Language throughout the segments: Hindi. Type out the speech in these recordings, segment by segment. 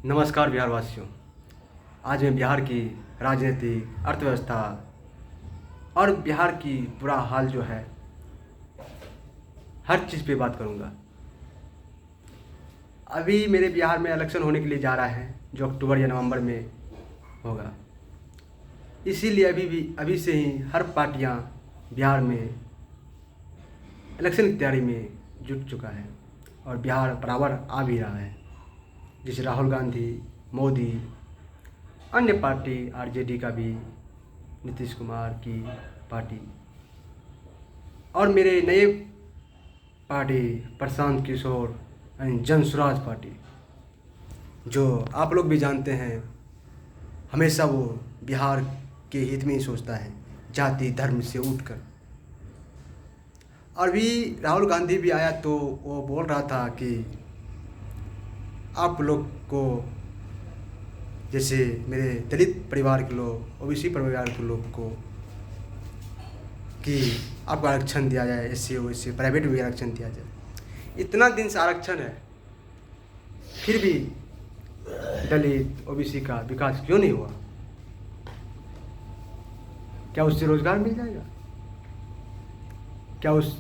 नमस्कार बिहार वासियों। आज मैं बिहार की राजनीतिक अर्थव्यवस्था और बिहार की बुरा हाल जो है हर चीज़ पे बात करूँगा। अभी मेरे बिहार में इलेक्शन होने के लिए जा रहा है जो अक्टूबर या नवंबर में होगा। इसीलिए अभी से ही हर पार्टियां बिहार में इलेक्शन की तैयारी में जुट चुका है और बिहार बराबर आ भी रहा है। जैसे राहुल गांधी, मोदी, अन्य पार्टी आरजेडी का भी, नीतीश कुमार की पार्टी और मेरे नए पार्टी प्रशांत किशोर यानी जन स्वराज पार्टी, जो आप लोग भी जानते हैं हमेशा वो बिहार के हित में ही सोचता है, जाति धर्म से उठकर। और भी राहुल गांधी भी आया तो वो बोल रहा था कि आप लोग को, जैसे मेरे दलित परिवार के लोग, ओबीसी परिवार के लोग को, कि आपको आरक्षण दिया जाए, एससी ओबीसी प्राइवेट भी आरक्षण दिया जाए। इतना दिन से आरक्षण है, फिर भी दलित ओबीसी का विकास क्यों नहीं हुआ? क्या उससे रोजगार मिल जाएगा? क्या उस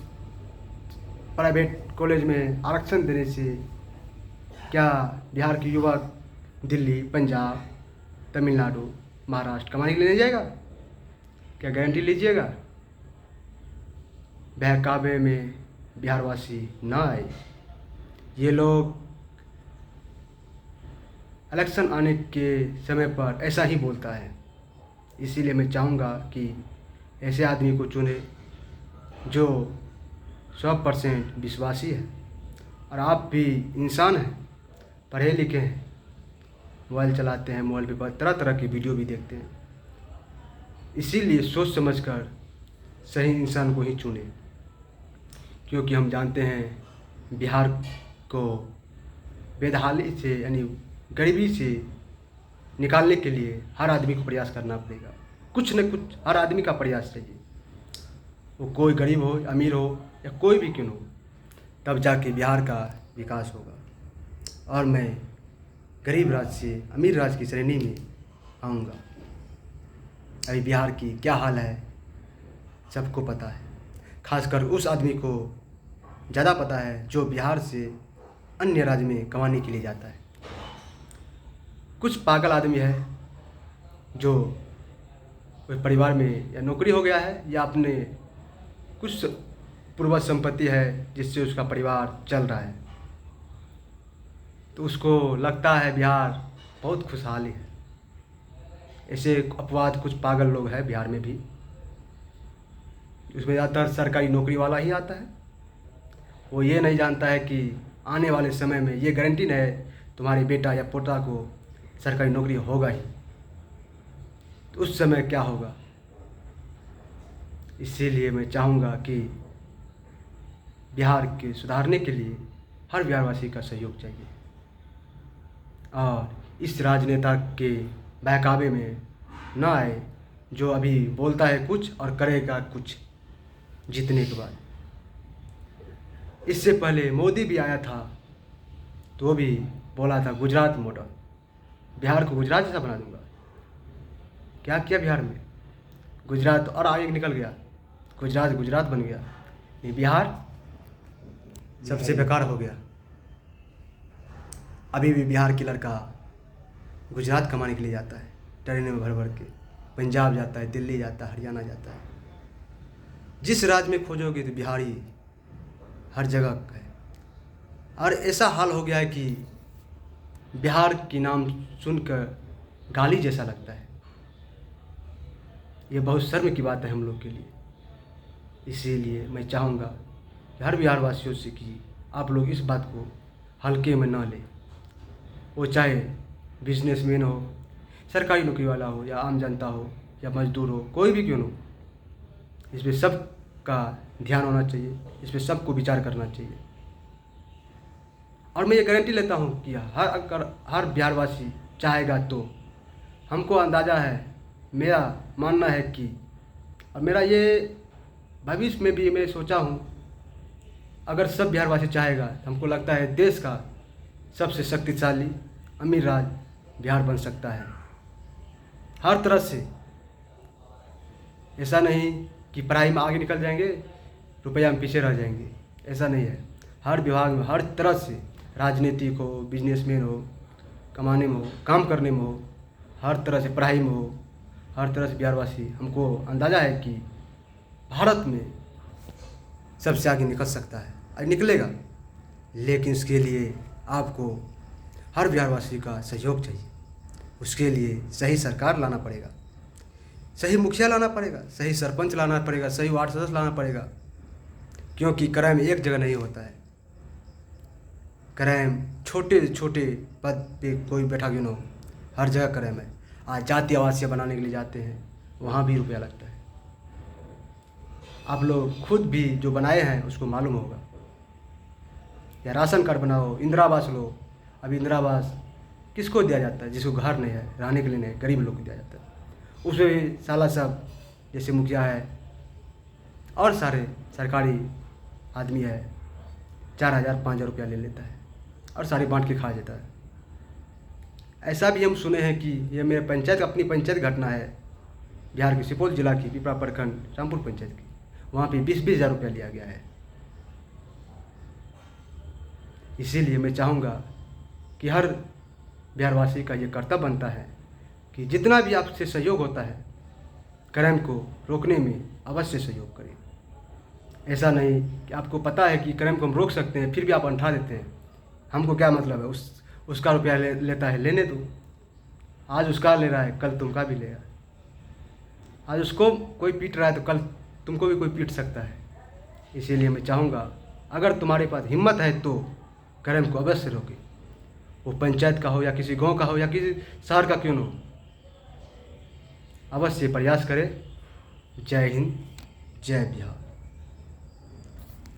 प्राइवेट कॉलेज में आरक्षण देने से क्या बिहार के युवक दिल्ली, पंजाब, तमिलनाडु, महाराष्ट्र कमाने के लिए नहीं जाएगा? क्या गारंटी लीजिएगा? बहकावे में बिहारवासी ना आए। ये लोग इलेक्शन आने के समय पर ऐसा ही बोलता है। इसीलिए मैं चाहूँगा कि ऐसे आदमी को चुने जो 100% विश्वासी है। और आप भी इंसान हैं, पढ़े लिखे हैं, मोबाइल चलाते हैं, मोबाइल पे तरह तरह की वीडियो भी देखते हैं। इसीलिए सोच समझकर सही इंसान को ही चुने, क्योंकि हम जानते हैं बिहार को बेदहाली से यानी गरीबी से निकालने के लिए हर आदमी को प्रयास करना पड़ेगा। कुछ न कुछ हर आदमी का प्रयास चाहिए, वो कोई गरीब हो, अमीर हो या कोई भी क्यों हो, तब जाके बिहार का विकास होगा। और मैं गरीब राज्य से अमीर राज्य की श्रेणी में आऊँगा। अभी बिहार की क्या हाल है सबको पता है, खासकर उस आदमी को ज़्यादा पता है जो बिहार से अन्य राज्य में कमाने के लिए जाता है। कुछ पागल आदमी है जो कोई परिवार में या नौकरी हो गया है या अपने कुछ पूर्वज संपत्ति है जिससे उसका परिवार चल रहा है, तो उसको लगता है बिहार बहुत खुशहाली है। ऐसे अपवाद कुछ पागल लोग हैं बिहार में भी, उसमें ज़्यादातर सरकारी नौकरी वाला ही आता है। वो ये नहीं जानता है कि आने वाले समय में ये गारंटी नहीं है तुम्हारे बेटा या पोता को सरकारी नौकरी होगा ही, तो उस समय क्या होगा। इसीलिए मैं चाहूँगा कि बिहार के सुधारने के लिए हर बिहारवासी का सहयोग चाहिए और इस राजनेता के बहकावे में न आए जो अभी बोलता है कुछ और करेगा कुछ जीतने के बाद। इससे पहले मोदी भी आया था तो वो भी बोला था गुजरात मॉडल, बिहार को गुजरात जैसा बना दूंगा। क्या किया बिहार में? गुजरात और आगे निकल गया, गुजरात बन गया, ये बिहार सबसे बेकार हो गया। अभी भी बिहार के लड़का गुजरात कमाने के लिए जाता है, ट्रेनों में भर भर के, पंजाब जाता है, दिल्ली जाता है, हरियाणा जाता है। जिस राज्य में खोजोगे तो बिहारी हर जगह है। और ऐसा हाल हो गया है कि बिहार की नाम सुनकर गाली जैसा लगता है। ये बहुत शर्म की बात है हम लोग के लिए। इसीलिए मैं चाहूँगा कि हर बिहार वासियों से कि आप लोग इस बात को हल्के में ना लें। वो चाहे बिजनेसमैन हो, सरकारी नौकरी वाला हो, या आम जनता हो, या मजदूर हो, कोई भी क्यों हो, इस पर सब का ध्यान होना चाहिए, इस पर सबको विचार करना चाहिए। और मैं ये गारंटी लेता हूँ कि अगर हर बिहारवासी चाहेगा तो, हमको अंदाज़ा है, मेरा मानना है कि, और मेरा ये भविष्य में भी मैं सोचा हूँ, अगर सब बिहारवासी चाहेगा तो हमको लगता है देश का सबसे शक्तिशाली अमीर राज्य बिहार बन सकता है हर तरह से। ऐसा नहीं कि पढ़ाई में आगे निकल जाएंगे, रुपया में पीछे रह जाएंगे, ऐसा नहीं है। हर विभाग में, हर तरह से, राजनीतिक हो, बिजनेसमैन हो, कमाने में हो, काम करने में हो, हर तरह से, पढ़ाई में हो, हर तरह से बिहारवासी, हमको अंदाज़ा है कि भारत में सबसे आगे निकल सकता है और निकलेगा। लेकिन इसके लिए आपको हर बिहारवासी का सहयोग चाहिए। उसके लिए सही सरकार लाना पड़ेगा, सही मुखिया लाना पड़ेगा, सही सरपंच लाना पड़ेगा, सही वार्ड सदस्य लाना पड़ेगा। क्योंकि क्राइम एक जगह नहीं होता है। क्राइम छोटे छोटे पद पे कोई बैठा क्यों ना हो, हर जगह क्राइम है। आज जाति आवासीय बनाने के लिए जाते हैं, वहाँ भी रुपया लगता है। आप लोग खुद भी जो बनाए हैं उसको मालूम होगा। या राशन कार्ड बनाओ, इंदिरा आवास लो। अभी इंदिरा आवास किसको दिया जाता है? जिसको घर नहीं है, रहने के लिए नहीं, गरीब लोग को दिया जाता है। उसमें भी साला सब जैसे मुखिया है और सारे सरकारी आदमी है, 4,000-5,000 रुपया ले लेता है और सारी बांट के खा जाता है। ऐसा भी हम सुने हैं कि ये मेरे पंचायत, अपनी पंचायत घटना है, बिहार के सुपौल जिला की पिपरा प्रखंड रामपुर पंचायत की। वहाँ पे 20-20 हज़ार रुपया लिया गया है। इसीलिए मैं चाहूँगा कि हर बिहारवासी का ये कर्तव्य बनता है कि जितना भी आपसे सहयोग होता है, क्राइम को रोकने में अवश्य सहयोग करें। ऐसा नहीं कि आपको पता है कि क्राइम को हम रोक सकते हैं, फिर भी आप अंठा देते हैं। हमको क्या मतलब है, उसका रुपया लेता है, लेने दो। आज उसका ले रहा है, कल तुमका भी लेगा। आज उसको कोई पीट रहा है तो कल तुमको भी कोई पीट सकता है। इसीलिए मैं चाहूँगा, अगर तुम्हारे पास हिम्मत है तो क्राइम को अवश्य रोके। वो पंचायत का हो या किसी गांव का हो या किसी शहर का क्यों न हो, अवश्य प्रयास करें। जय हिंद, जय बिहार।